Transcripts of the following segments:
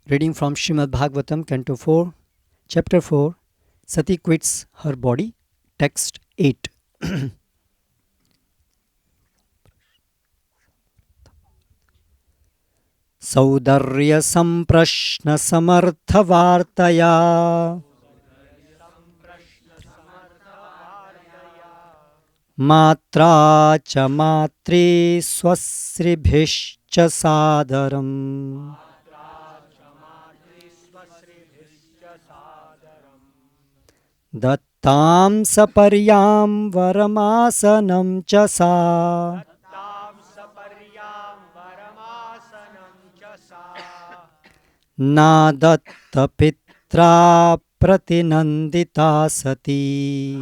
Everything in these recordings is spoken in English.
Reading from Srimad Bhagavatam, Canto 4, Chapter 4, Sati quits her body, Text 8. Saudarya samprashna samarthavartaya matra cha matri swasribhishcha sadaram Dattam saparyam varamasanam cha sa Nadatta pitra pratinandita sati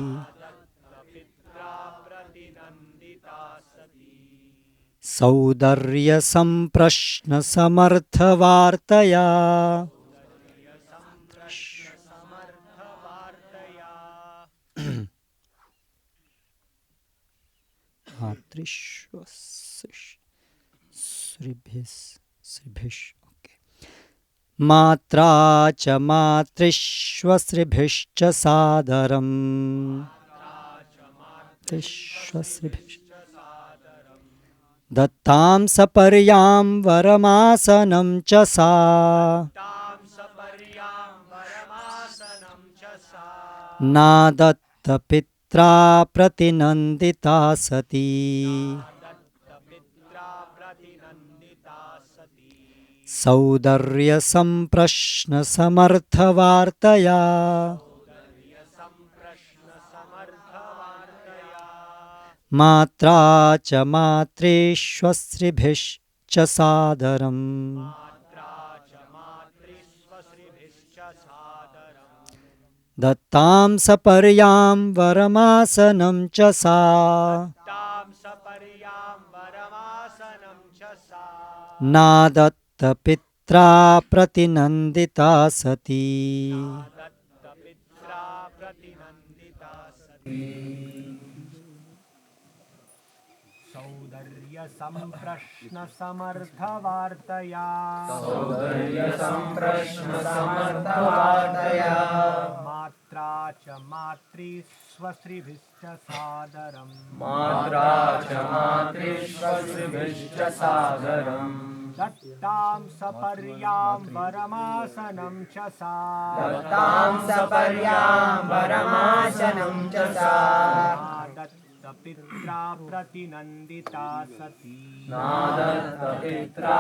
Saudarya samprashna samarthavartaya Sribhish. Matra cha matrishvasribhishcha sadaram Dattam saparyam varamasanam cha sa Nadatta pitra pratinandita sati Saudarya samprashna samarthavartaya Matra cha matrishvasribhishcha sadaram Dattam saparyam varamasanam cha sa Nadatta pitra pratinandita sati Saudarya samprashna samarthavartaya Matra cha matri swasribhishcha sadaram Dattam saparyam varamasanam cha sa Nadatta pitra pratinandita sati Saudarya samprashna samarthavartaya Matra cha matrishvasribhishcha sadaram Dattam saparyam varamasanam cha sa Nadatta pitra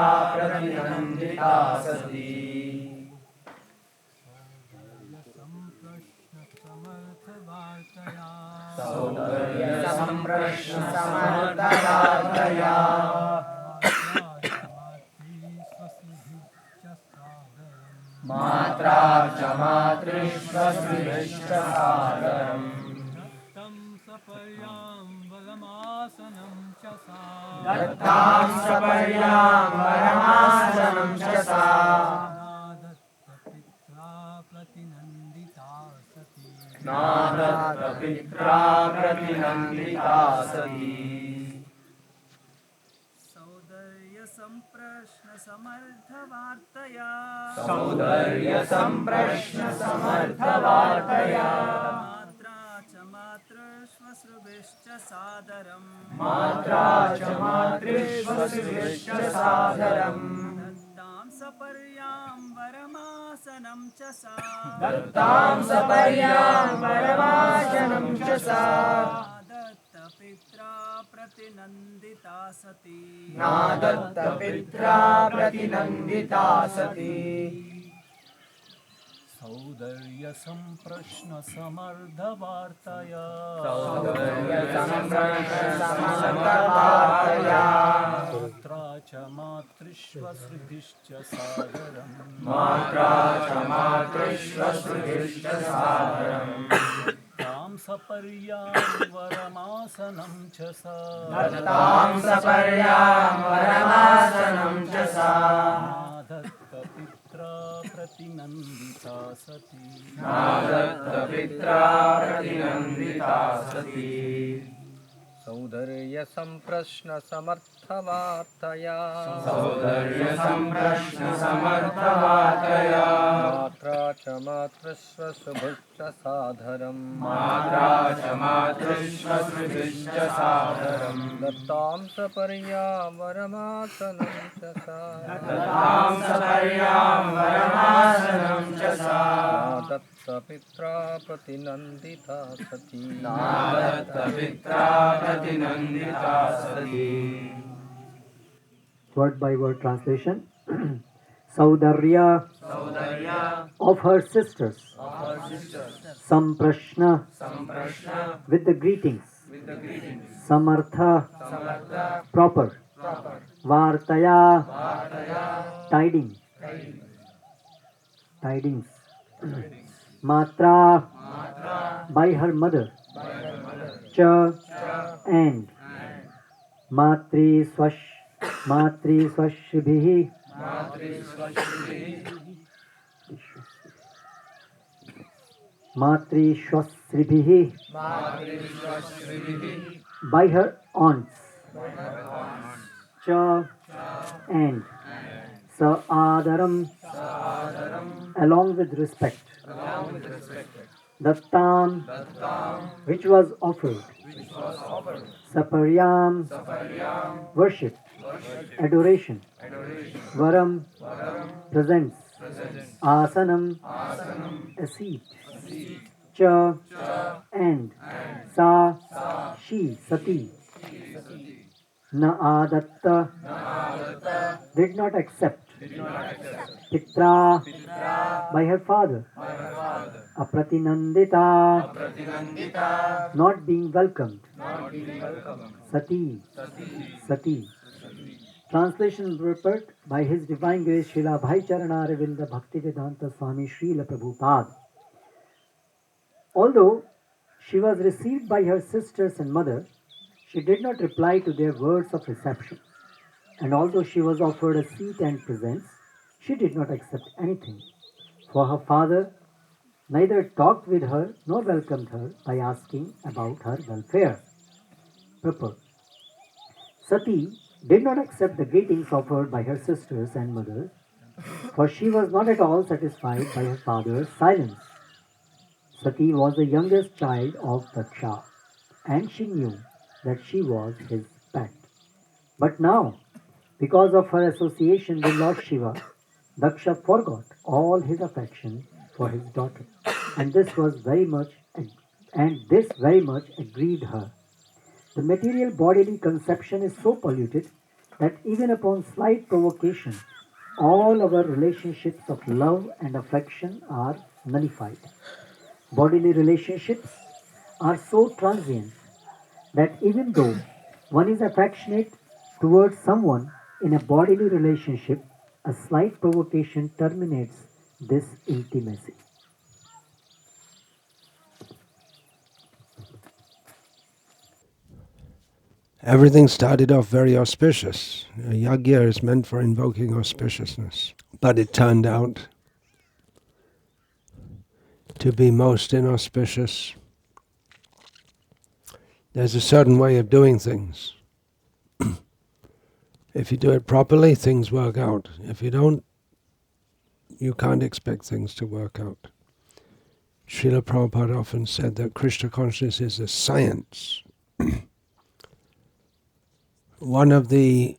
pratinandita sati Saudarya samprashna samarthavartaya Saudarya samprashna samarthavartaya Matra cha matrishvasribhishcha sadaram Matra cha matrishvasribhishcha sadaram Dattam saparyam varamasanam cha sa Dattam saparyam varamasanam cha sa Nadatta pitra pratinandita sati Nadatta pitra pratinandita sati Saudarya samprashna samardhavartaya Saudarya samprashna samarthavartaya Matra cha matrishvasribhishcha sadaram Matra cha matrishvasribhishcha sadaram Tam saparyam varamasanam cha sa Dattam saparyam varamasanam cha sa Nadatta pitra pratinandita sati Nadatta pitra pratinandita sati सौंदर्य संप्रश्न समर्थवार्तया सौंदर्य संप्रश्न समर्थवार्तया मात्रा च मातृस्व शुभुश्च साधरम् मात्रा च मातृष्वश्रुभिश्च सादरम् दत्तां सपर्यां वरमासनं च सा दत्तां सपर्यां वरमासनं च सा दत्तपित्रा प्रतिनन्दिता सती दत्तपित्रा प्रतिनन्दिता सती Word by word translation. Saudarya of her sisters. Samprashna with the greetings. Samartha proper. Vartaya tidings. Matra by her mother. Cha and Matri swashibhihi by her aunts. Cha and Sa adaram along with respect. Dattam which was offered. Saparyam worship, adoration. Varam presents. Asanam a seat. Cha and Sa she Sati. Na adatta did not accept. Pitra by her father. Apratinandita not being welcomed. Sati. Translation purport by His Divine Grace Srila Bhai Charana Bhakti Vedanta Swami Srila Prabhupada. Although she was received by her sisters and mother, she did not reply to their words of reception. And although she was offered a seat and presents, she did not accept anything. For her father neither talked with her nor welcomed her by asking about her welfare. Purport. Sati did not accept the greetings offered by her sisters and mother, for she was not at all satisfied by her father's silence. Sati was the youngest child of Daksha, and she knew that she was his pet. But now, because of her association with Lord Shiva, Daksha forgot all his affection for his daughter, and this very much aggrieved her. The material bodily conception is so polluted that even upon slight provocation, all our relationships of love and affection are nullified. Bodily relationships are so transient that even though one is affectionate towards someone in a bodily relationship, a slight provocation terminates this intimacy. Everything started off very auspicious. A yagya is meant for invoking auspiciousness. But it turned out to be most inauspicious. There's a certain way of doing things. If you do it properly, things work out. If you don't, you can't expect things to work out. Srila Prabhupada often said that Krishna consciousness is a science. One of the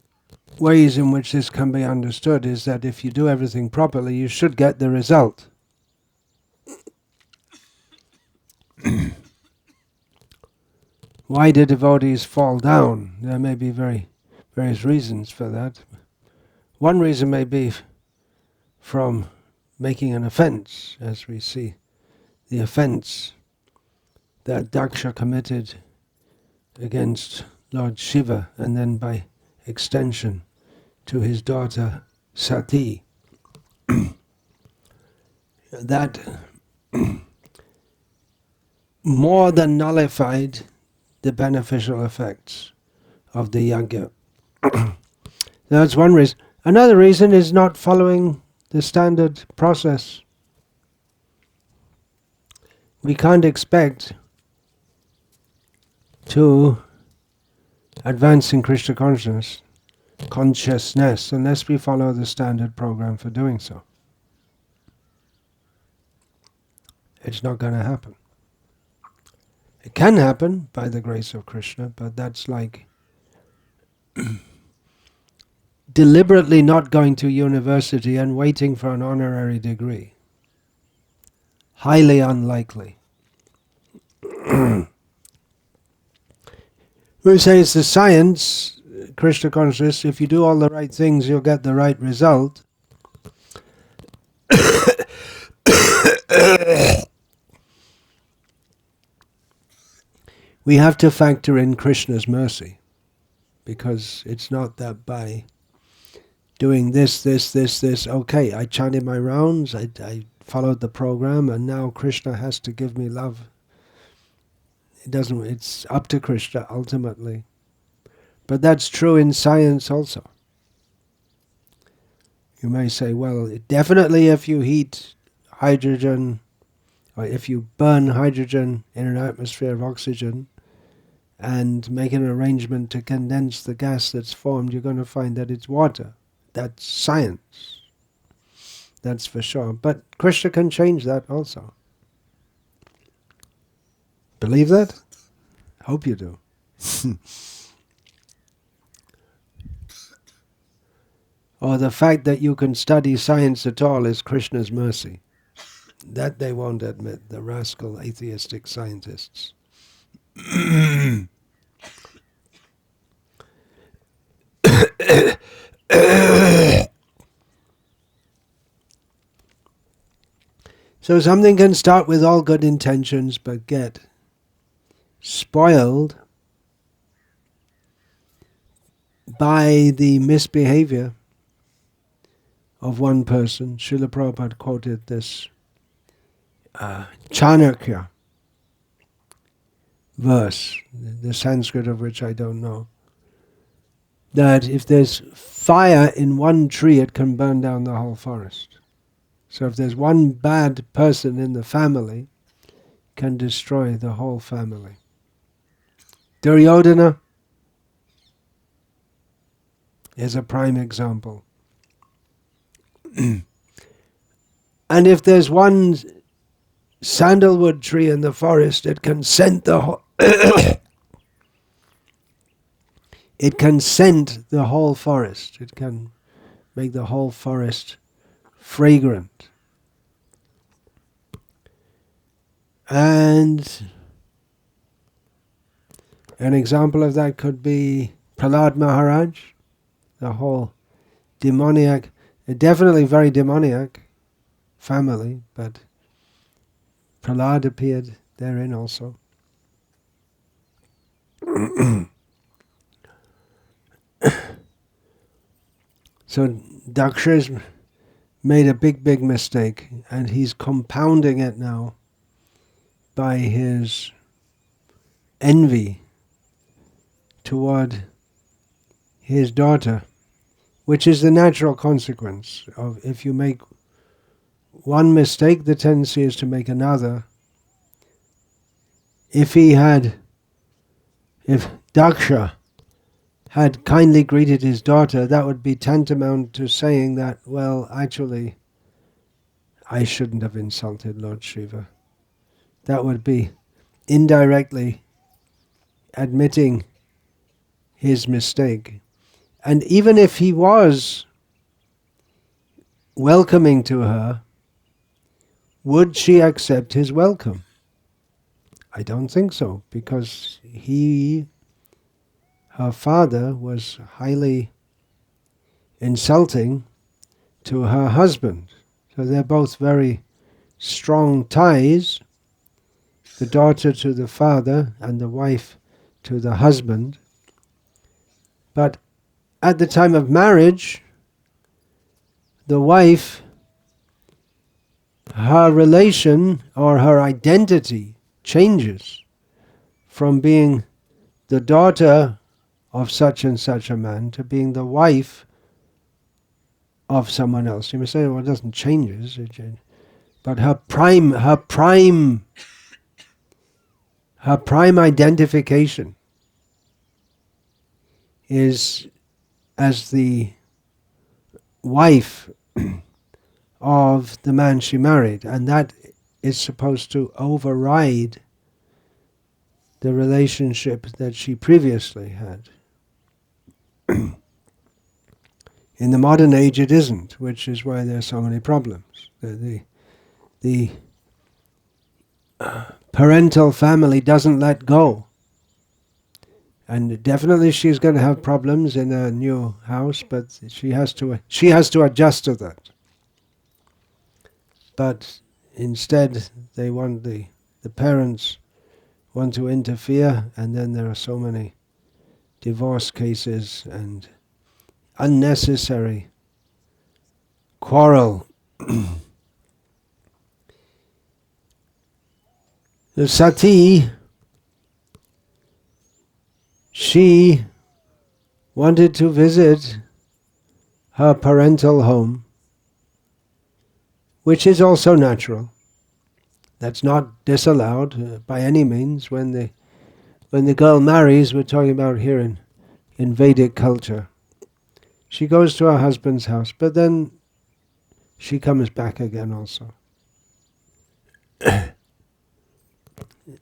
ways in which this can be understood is that if you do everything properly, you should get the result. Why do devotees fall down? There may be various reasons for that. One reason may be from making an offense, as we see the offense that Daksha committed against Lord Shiva, and then by extension to his daughter Sati. That more than nullified the beneficial effects of the yajna. That's one reason. Another reason is not following the standard process. We can't expect to advancing Krishna consciousness unless we follow the standard program for doing so. It's not going to happen. It can happen by the grace of Krishna, but that's like deliberately not going to university and waiting for an honorary degree. Highly unlikely. We say it's the science, Krishna consciousness, if you do all the right things, you'll get the right result. We have to factor in Krishna's mercy, because it's not that by doing this, okay, I chanted my rounds, I followed the program, and now Krishna has to give me love. It doesn't, it's up to Krishna ultimately. But that's true in science also. You may say, well, definitely if you heat hydrogen, or if you burn hydrogen in an atmosphere of oxygen, and make an arrangement to condense the gas that's formed, you're going to find that it's water. That's science. That's for sure. But Krishna can change that also. Believe that? Hope you do. Or the fact that you can study science at all is Krishna's mercy. That they won't admit, the rascal atheistic scientists. So something can start with all good intentions but get spoiled by the misbehavior of one person. Srila Prabhupada quoted this Chanakya verse, the Sanskrit of which I don't know, that if there's fire in one tree, it can burn down the whole forest. So if there's one bad person in the family, it can destroy the whole family. Duryodhana is a prime example. And if there's one sandalwood tree in the forest, it can scent the whole it can scent the whole forest. It can make the whole forest fragrant. And an example of that could be Prahlad Maharaj, the whole demoniac, definitely very demoniac family, but Prahlad appeared therein also. So Daksha's made a big mistake, and he's compounding it now by his envy toward his daughter, which is the natural consequence of if you make one mistake, the tendency is to make another. If Daksha had kindly greeted his daughter, that would be tantamount to saying that, well, actually, I shouldn't have insulted Lord Shiva. That would be indirectly admitting his mistake. And even if he was welcoming to her, would she accept his welcome? I don't think so, because her father was highly insulting to her husband. So they're both very strong ties, the daughter to the father and the wife to the husband. But at the time of marriage, the wife, her relation or her identity changes from being the daughter of such and such a man to being the wife of someone else. You may say, well, it doesn't change, but her prime identification is as the wife of the man she married, and that is supposed to override the relationship that she previously had. In the modern age it isn't, which is why there are so many problems. The parental family doesn't let go. And definitely she's going to have problems in a new house, but she has to adjust to that. But instead they want the parents want to interfere, and then there are so many divorce cases and unnecessary quarrel. The Sati, she wanted to visit her parental home, which is also natural. That's not disallowed by any means. When the girl marries, we're talking about here in Vedic culture, she goes to her husband's house, but then she comes back again also.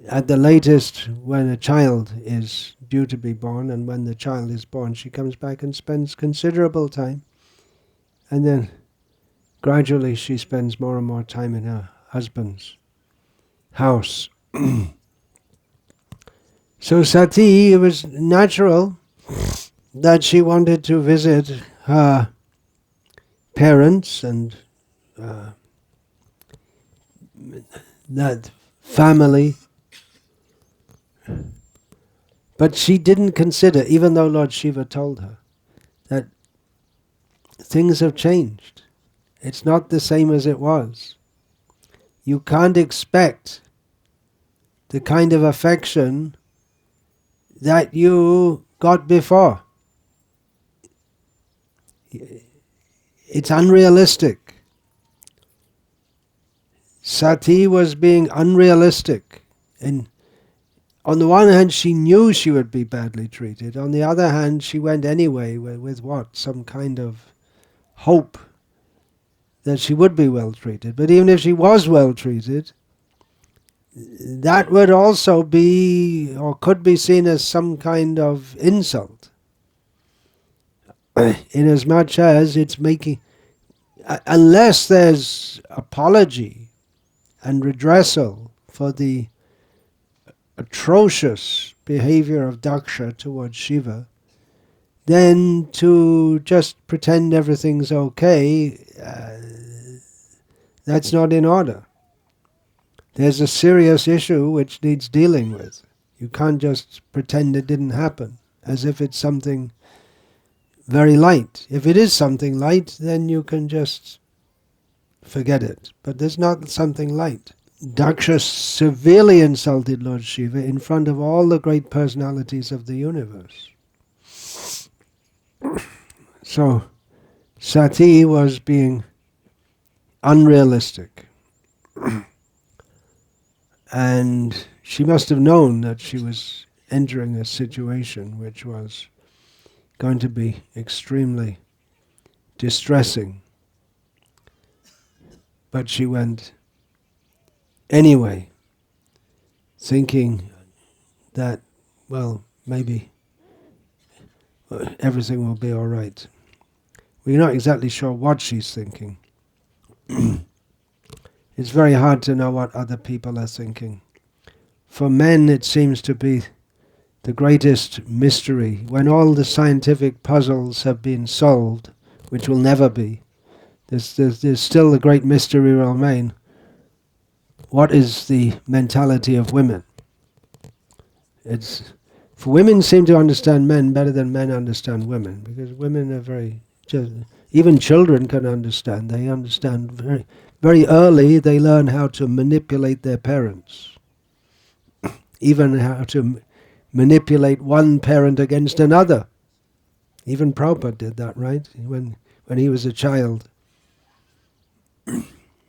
At the latest, when a child is due to be born, and when the child is born, she comes back and spends considerable time, and then gradually she spends more and more time in her husband's house. So Sati, it was natural that she wanted to visit her parents and that family. But she didn't consider, even though Lord Shiva told her, that things have changed. It's not the same as it was. You can't expect the kind of affection that you got before. It's unrealistic. Sati was being unrealistic. And on the one hand, she knew she would be badly treated. On the other hand, she went anyway with what? Some kind of hope that she would be well treated. But even if she was well treated, that would also be, or could be seen as some kind of insult. Inasmuch as it's making, unless there's apology and redressal for the atrocious behavior of Daksha towards Shiva, then to just pretend everything's okay, that's not in order. There's a serious issue which needs dealing with. You can't just pretend it didn't happen, as if it's something very light. If it is something light, then you can just forget it. But there's not something light. Daksha severely insulted Lord Shiva in front of all the great personalities of the universe. So, Sati was being unrealistic. And she must have known that she was entering a situation which was going to be extremely distressing. But she went anyway, thinking that, well, maybe everything will be all right. We're not exactly sure what she's thinking. It's very hard to know what other people are thinking. For men, it seems to be the greatest mystery. When all the scientific puzzles have been solved, which will never be, there's still the great mystery will remain. What is the mentality of women? For women seem to understand men better than men understand women, because women are very, even children can understand. They understand very early. They learn how to manipulate their parents, even how to manipulate one parent against another. Even Prabhupada did that, right? When he was a child,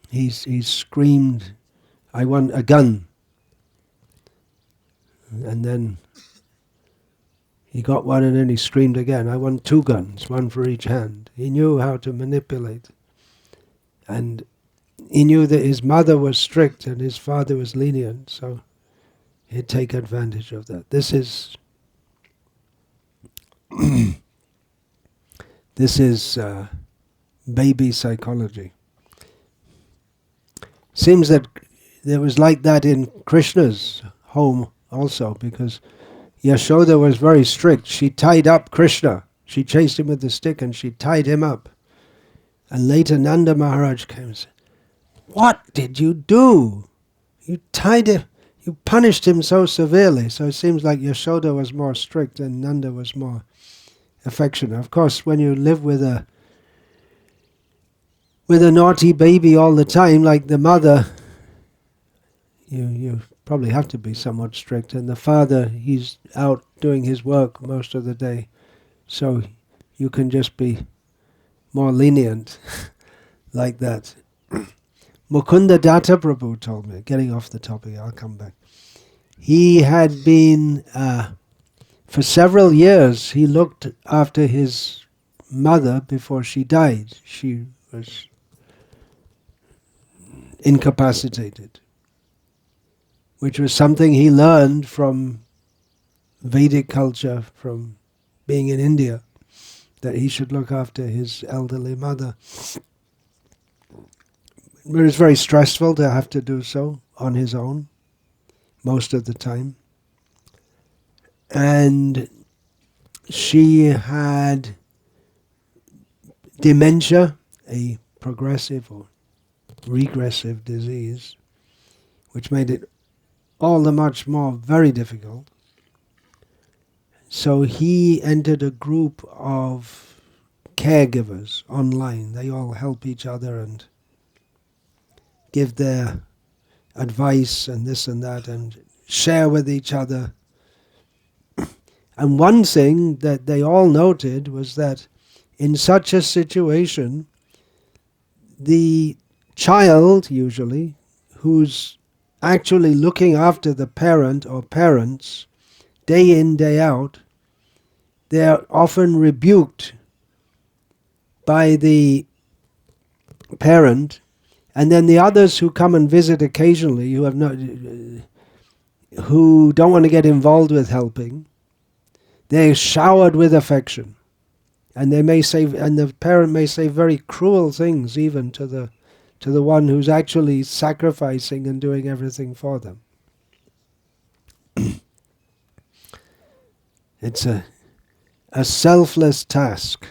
he screamed, "I want a gun." And then He got one and then he screamed again, I want 2 guns, one for each hand. He knew how to manipulate. And he knew that his mother was strict and his father was lenient, so he'd take advantage of that. This is baby psychology. Seems that there was like that in Krishna's home also, because Yashoda was very strict. She tied up Krishna. She chased him with the stick and she tied him up. And later Nanda Maharaj came and said, what did you do? You tied him, you punished him so severely. So it seems like Yashoda was more strict and Nanda was more affectionate. Of course, when you live with a naughty baby all the time, like the mother, you probably have to be somewhat strict. And the father, he's out doing his work most of the day. So you can just be more lenient like that. Mukunda Datta Prabhu told me, getting off the topic, I'll come back. He had been, for several years, he looked after his mother before she died. She was incapacitated, which was something he learned from Vedic culture, from being in India, that he should look after his elderly mother. It was very stressful to have to do so on his own, most of the time. And she had dementia, a progressive or regressive disease, which made it all the much more very difficult. So he entered a group of caregivers online. They all help each other and give their advice and this and that and share with each other. And one thing that they all noted was that in such a situation, the child, usually, who's actually looking after the parent or parents, day in, day out, they're often rebuked by the parent, and then the others who come and visit occasionally, who don't want to get involved with helping, they're showered with affection, and they may say, and the parent may say very cruel things even to the one who's actually sacrificing and doing everything for them. It's a selfless task.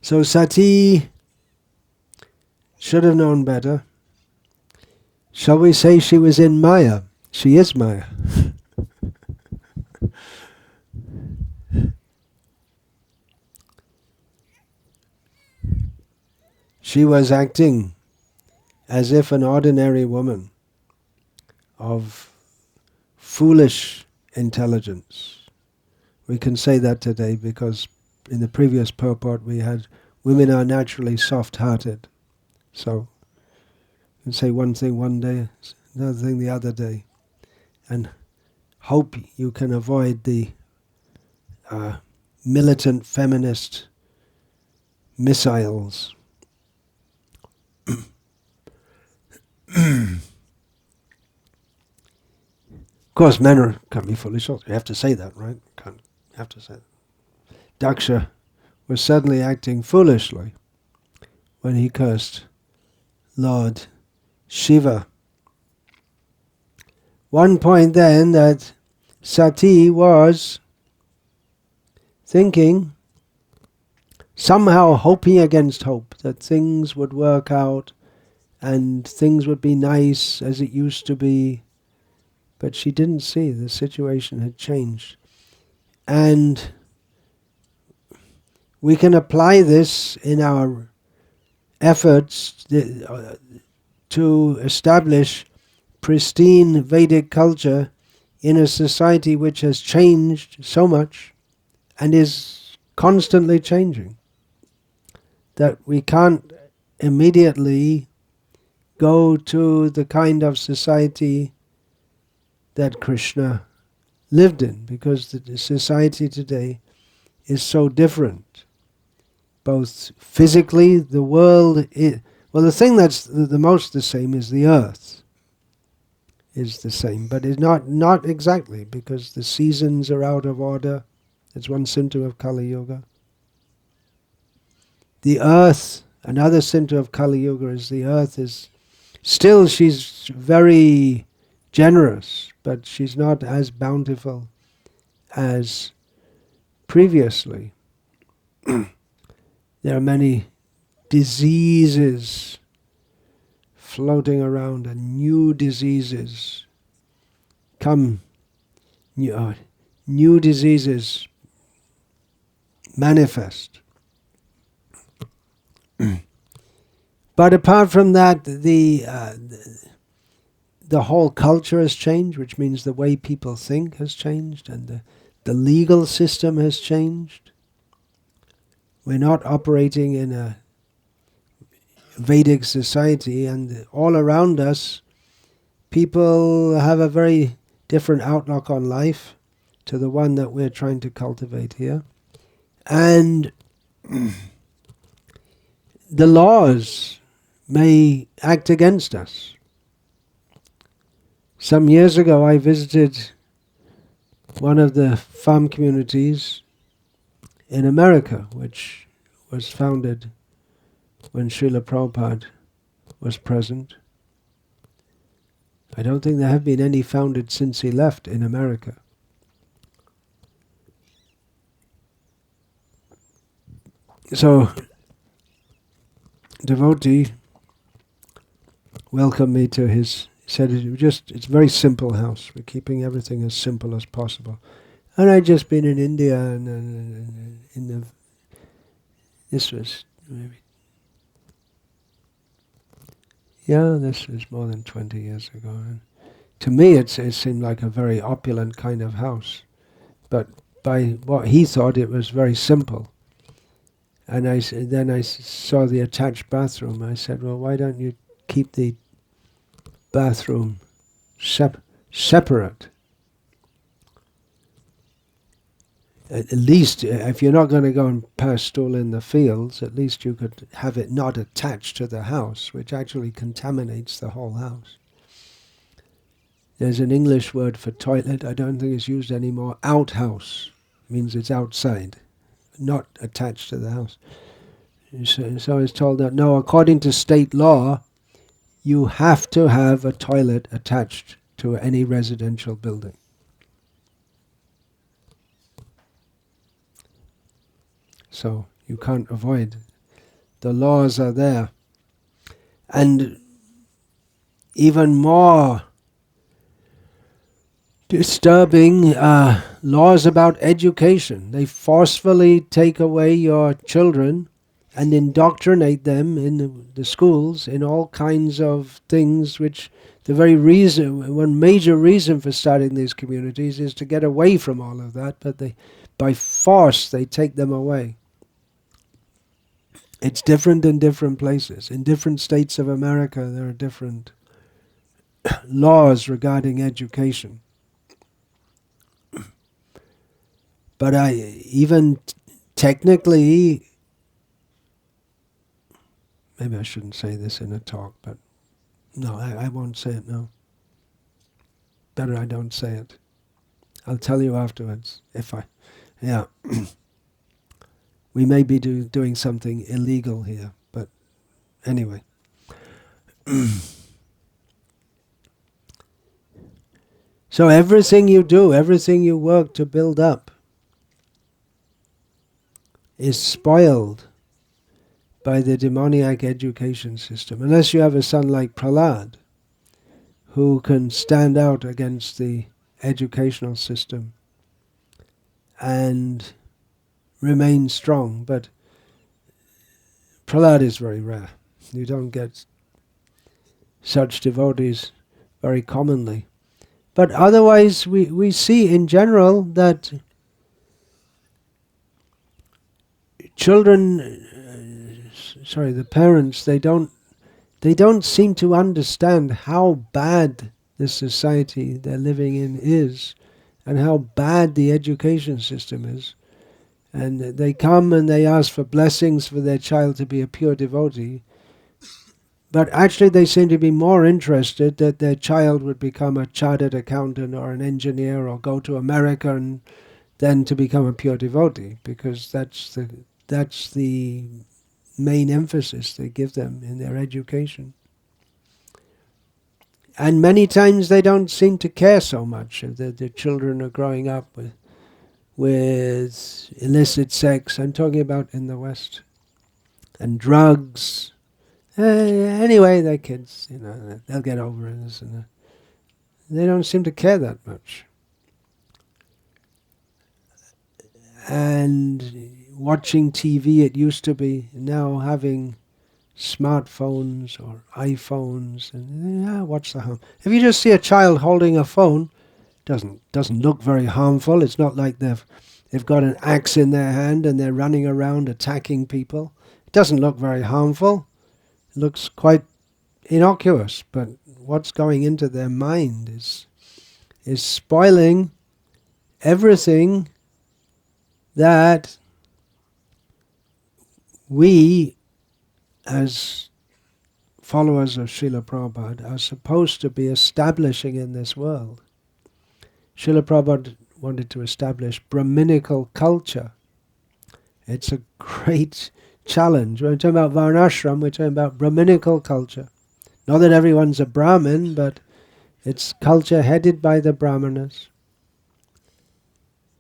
So Sati should have known better. Shall we say she was in Maya? She is Maya. She was acting as if an ordinary woman of foolish intelligence. We can say that today because in the previous purport we had women are naturally soft-hearted. So you can say one thing one day, another thing the other day, and hope you can avoid the militant feminist missiles. Of course, men can be foolish also. You have to say that, right? You have to say that. Daksha was suddenly acting foolishly when he cursed Lord Shiva. One point then that Sati was thinking, somehow hoping against hope, that things would work out and things would be nice as it used to be. But she didn't see the situation had changed. And we can apply this in our efforts to establish pristine Vedic culture in a society which has changed so much and is constantly changing, that we can't immediately go to the kind of society that Krishna lived in, because the society today is so different. Both physically, the world, well, the thing that's the most the same is the earth is the same, but it's not exactly, because the seasons are out of order. It's one symptom of Kali Yuga. The earth, another symptom of Kali Yuga is the earth is still, she's very generous, but she's not as bountiful as previously. There are many diseases floating around, and new diseases come, new diseases manifest. But apart from that, the whole culture has changed, which means the way people think has changed, and the legal system has changed. We're not operating in a Vedic society, and all around us, people have a very different outlook on life to the one that we're trying to cultivate here. And the laws may act against us. Some years ago I visited one of the farm communities in America, which was founded when Srila Prabhupada was present. I don't think there have been any founded since he left in America. So, devotee welcomed me to his, he said it's a very simple house. We're keeping everything as simple as possible. And I'd just been in India, and this was maybe, this was more than 20 years ago. And to me it seemed like a very opulent kind of house. But by what he thought, it was very simple. And then I saw the attached bathroom. I said, well, why don't you keep the bathroom separate? At least, if you're not going to go and pass stool in the fields, at least you could have it not attached to the house, which actually contaminates the whole house. There's an English word for toilet, I don't think it's used anymore. Outhouse means it's outside, not attached to the house. So I was told that, no, according to state law, you have to have a toilet attached to any residential building. So you can't avoid. The laws are there. And even more disturbing, laws about education. They forcefully take away your children and indoctrinate them in the schools in all kinds of things, which the very reason, one major reason for starting these communities is to get away from all of that, but by force they take them away. It's different in different places. In different states of America there are different laws regarding education. But even technically, maybe I shouldn't say this in a talk, but no, I won't say it now. Better I don't say it. I'll tell you afterwards if we may be doing something illegal here, but anyway. So everything you do, everything you work to build up is spoiled by the demoniac education system. Unless you have a son like Prahlad, who can stand out against the educational system and remain strong. But Prahlad is very rare. You don't get such devotees very commonly. But otherwise we see in general that the parents, they don't seem to understand how bad the society they're living in is, and how bad the education system is. And they come and they ask for blessings for their child to be a pure devotee. But actually they seem to be more interested that their child would become a chartered accountant or an engineer or go to America and then to become a pure devotee, because that's the main emphasis they give them in their education. And many times they don't seem to care so much if the children are growing up with illicit sex. I'm talking about in the West. And drugs. Anyway, they're kids, they'll get over it. They don't seem to care that much. And watching TV, it used to be, now having smartphones or iPhones, and what's the harm? If you just see a child holding a phone, doesn't look very harmful. It's not like they've got an axe in their hand and they're running around attacking people. It doesn't look very harmful. It looks quite innocuous, but what's going into their mind is spoiling everything that we, as followers of Srila Prabhupada, are supposed to be establishing in this world. Srila Prabhupada wanted to establish Brahminical culture. It's a great challenge. When we're talking about Varnashram, we're talking about Brahminical culture. Not that everyone's a Brahmin, but it's culture headed by the Brahmanas.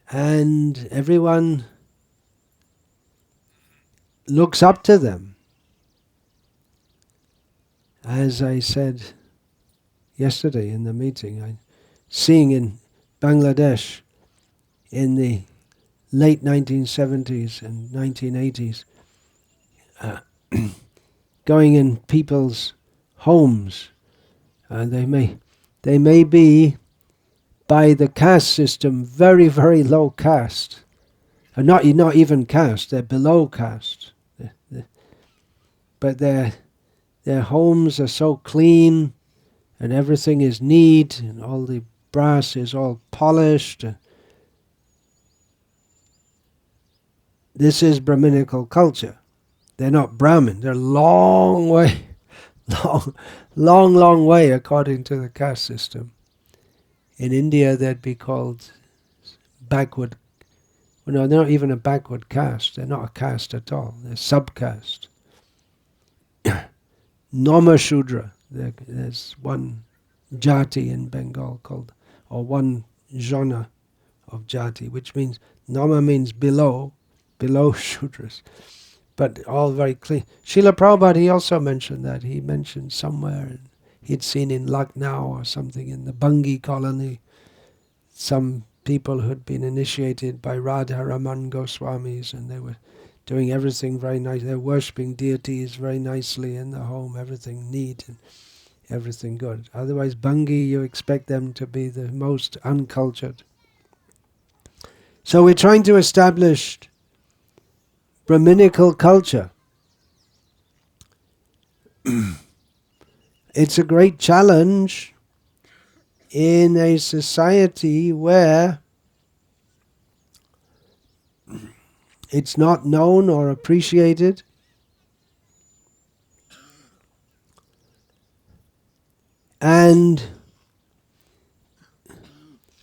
And everyone looks up to them. As I said yesterday in the meeting, seeing in Bangladesh in the late 1970s and 1980s, going in people's homes, they may be by the caste system very, very low caste, not even caste, they're below caste, but their homes are so clean and everything is neat and all the brass is all polished. This is Brahminical culture. They're not Brahmin. They're long way according to the caste system. In India, they'd be called backward. Well, no, they're not even a backward caste. They're not a caste at all. They're subcaste. Nama Shudra. There's one jati in Bengal called, or one jana of jati, which means, Nama means below Shudras. But all very clean. Srila Prabhupada, he also mentioned that. He mentioned somewhere, he'd seen in Lucknow or something, in the Bungi colony, some people who'd been initiated by Radha Raman Goswamis, and they were doing everything very nice. They're worshipping deities very nicely in the home, everything neat and everything good. Otherwise, Bungi, you expect them to be the most uncultured. So we're trying to establish Brahminical culture. It's a great challenge in a society where it's not known or appreciated. And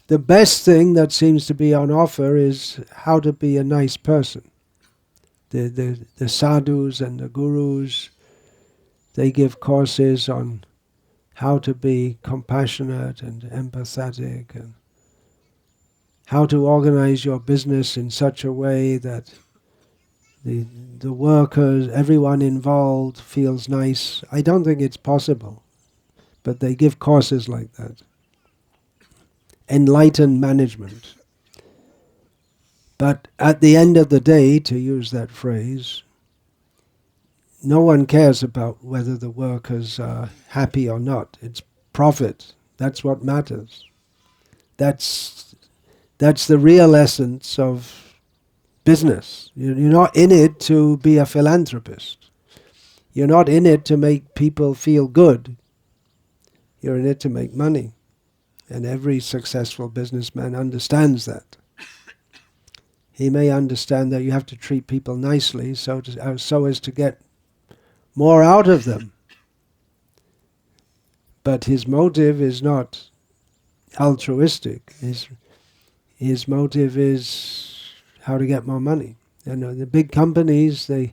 the best thing that seems to be on offer is how to be a nice person. The sadhus and the gurus, they give courses on how to be compassionate and empathetic, and how to organize your business in such a way that the workers, everyone involved feels nice. I don't think it's possible, but they give courses like that. Enlightened management. But at the end of the day, to use that phrase, no one cares about whether the workers are happy or not. It's profit. That's what matters. That's the real essence of business. You're not in it to be a philanthropist. You're not in it to make people feel good. You're in it to make money. And every successful businessman understands that. He may understand that you have to treat people nicely so as to get more out of them. But his motive is not altruistic. His motive is how to get more money. The big companies, they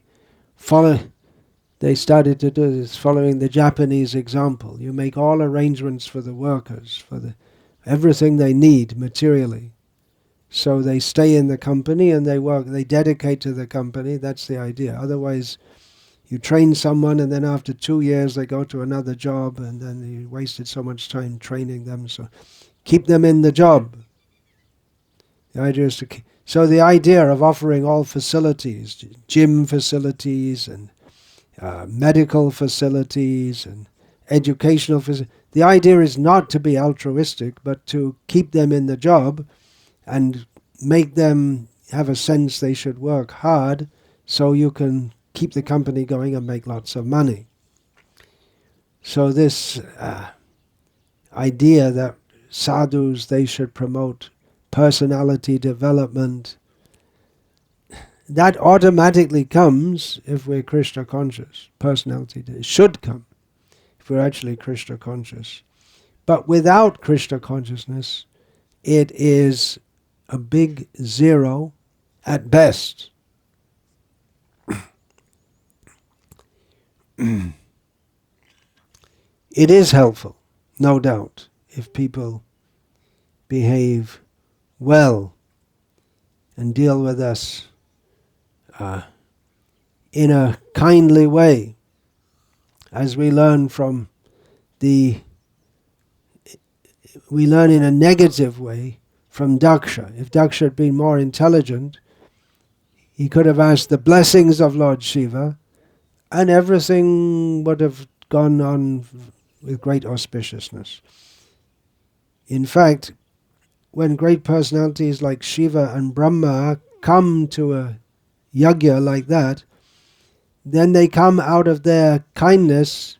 started to do this following the Japanese example. You make all arrangements for the workers, for everything they need materially. So they stay in the company and they work, they dedicate to the company. That's the idea. Otherwise, you train someone and then after 2 years they go to another job and then you wasted so much time training them. So keep them in the job. The idea is so the idea of offering all facilities, gym facilities and medical facilities and educational facilities, the idea is not to be altruistic, but to keep them in the job and make them have a sense they should work hard so you can keep the company going and make lots of money. So this idea that sadhus, they should promote personality development, that automatically comes if we're Krishna conscious. Personality should come if we're actually Krishna conscious. But without Krishna consciousness, it is a big zero at best. It is helpful, no doubt, if people behave well and deal with us in a kindly way, as we learn we learn in a negative way from Daksha. If Daksha had been more intelligent, he could have asked the blessings of Lord Shiva and everything would have gone on with great auspiciousness. In fact, when great personalities like Shiva and Brahma come to a yajna like that, then they come out of their kindness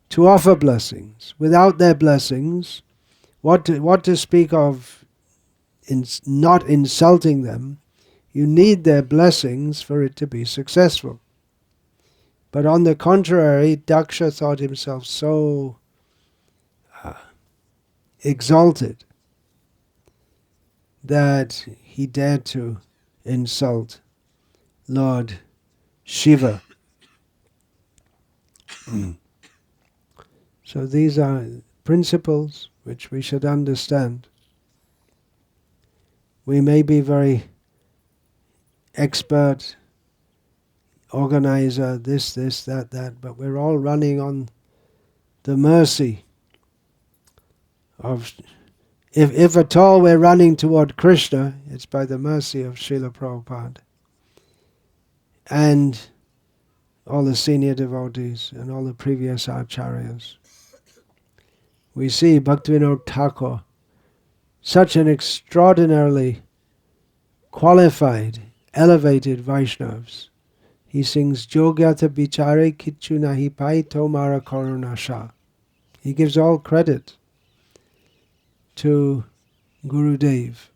to offer blessings. Without their blessings, what to speak of not insulting them, you need their blessings for it to be successful. But on the contrary, Daksha thought himself so exalted that he dared to insult Lord Shiva. So these are principles which we should understand. We may be very expert, organizer, this, that, but we're all running on the mercy of, if at all we're running toward Krishna, it's by the mercy of Srila Prabhupada and all the senior devotees and all the previous acharyas. We see Bhaktivinoda Thakur, such an extraordinarily qualified, elevated Vaishnavas. He sings Jogyata Bichare Kichu Nahi Pai Tomara Karunasha. He gives all credit to Gurudev,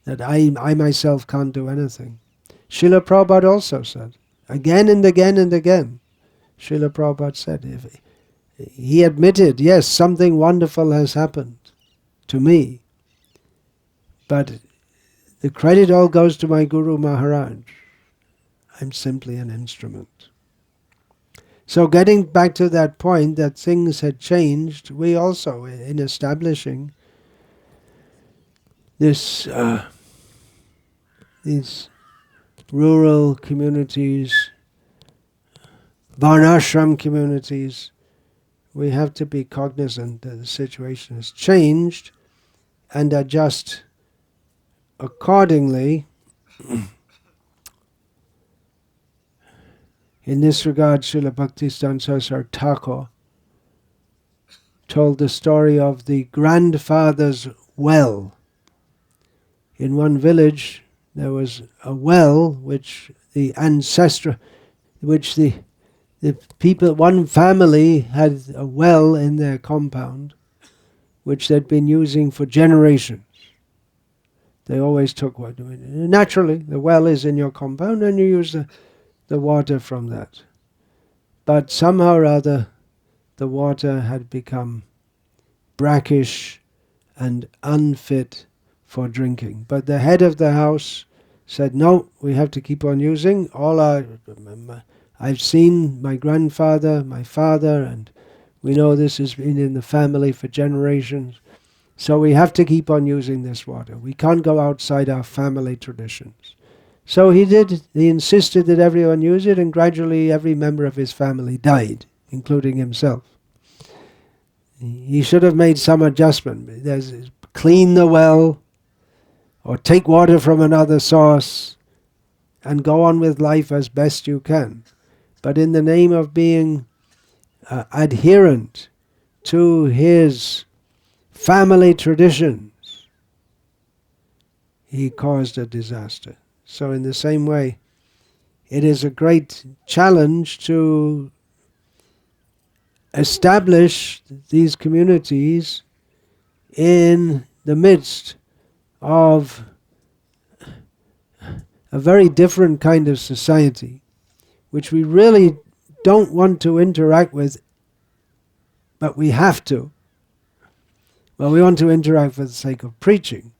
that I myself can't do anything. Srila Prabhupada also said, again and again and again, Srila Prabhupada said, he admitted, yes, something wonderful has happened to me, but the credit all goes to my Guru Maharaj. I'm simply an instrument. So getting back to that point that things had changed, we also, in establishing these rural communities, varnashram communities, we have to be cognizant that the situation has changed and adjust accordingly. In this regard, Srila Bhaktisiddhanta Saraswati Thakur told the story of the grandfather's well. In one village, there was a well which the people, one family had a well in their compound, which they'd been using for generations. They always took water. Naturally, the well is in your compound and you use the water from that. But somehow or other, the water had become brackish and unfit for drinking. But the head of the house said, no, we have to keep on using. I've seen my grandfather, my father, and we know this has been in the family for generations. So we have to keep on using this water. We can't go outside our family traditions. So he did. He insisted that everyone use it, and gradually every member of his family died, including himself. He should have made some adjustment. There's clean the well, or take water from another source, and go on with life as best you can. But in the name of being adherent to his family traditions, he caused a disaster. So in the same way, it is a great challenge to establish these communities in the midst of a very different kind of society, which we really don't want to interact with, but we have to. Well, we want to interact for the sake of preaching,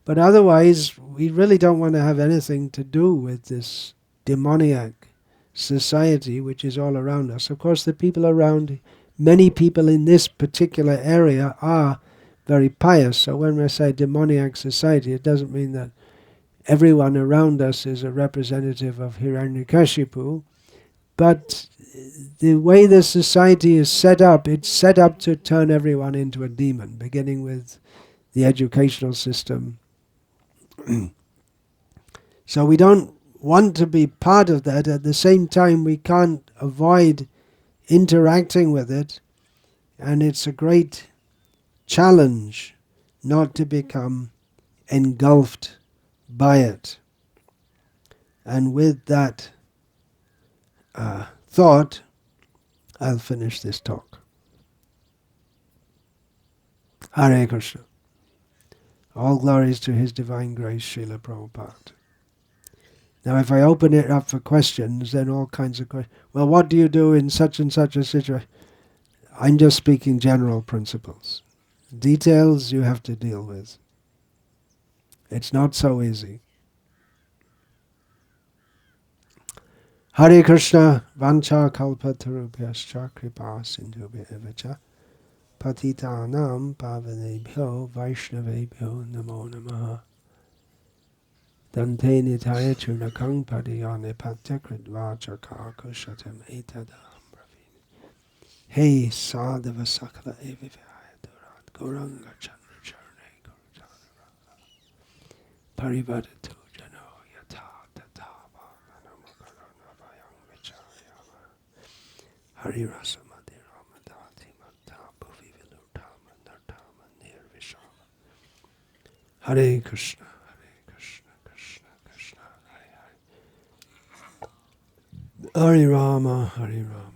but otherwise we really don't want to have anything to do with this demoniac society which is all around us. Of course, the people around, many people in this particular area are very pious. So when we say demoniac society, it doesn't mean that everyone around us is a representative of Hiranyakashipu, but the way the society is set up, it's set up to turn everyone into a demon, beginning with the educational system. So we don't want to be part of that. At the same time, we can't avoid interacting with it, and it's a great challenge not to become engulfed by it. And with that thought, I'll finish this talk. Hare Krishna. All glories to His Divine Grace, Srila Prabhupada. Now if I open it up for questions, then all kinds of questions. Well, what do you do in such and such a situation? I'm just speaking general principles. Details you have to deal with. It's not so easy. Hare Krishna, vancha kalpatarubhyascha kripa sindhubhya evacha patitanam pavanebhyo vaishnavebhyo namo namaha dante nitaya churnakang padiyane patyakridvacha kakushatam etadam bravini hey sadhava sakala evivaya durat gauranga chandra charne gurujana parivadatu Hari Rasa Madhira Madhati Madha Bhuvi Vilutama Nartama Nirvishama Hare Krishna, Krishna Krishna, Hare Hare Hare Rama, Hare Rama